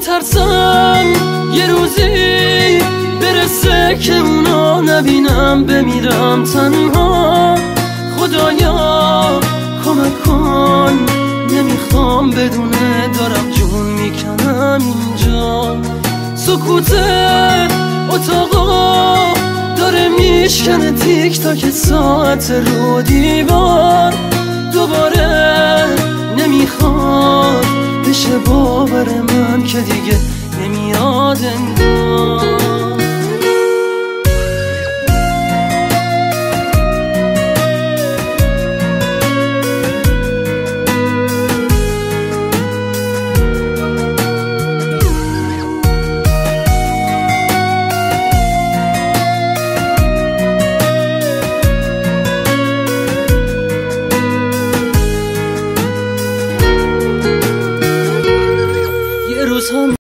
میترسم یه روزی برسه که اونا نبینم، بمیرم تنها. خدایا کمک کن، نمیخوام بدونه دارم جون میکنم اینجا. سکوت اتاقا داره میشکنه تیک تاک ساعت رو دیوار. دوباره نمیخواد بشه باور من که دیگه نمیاد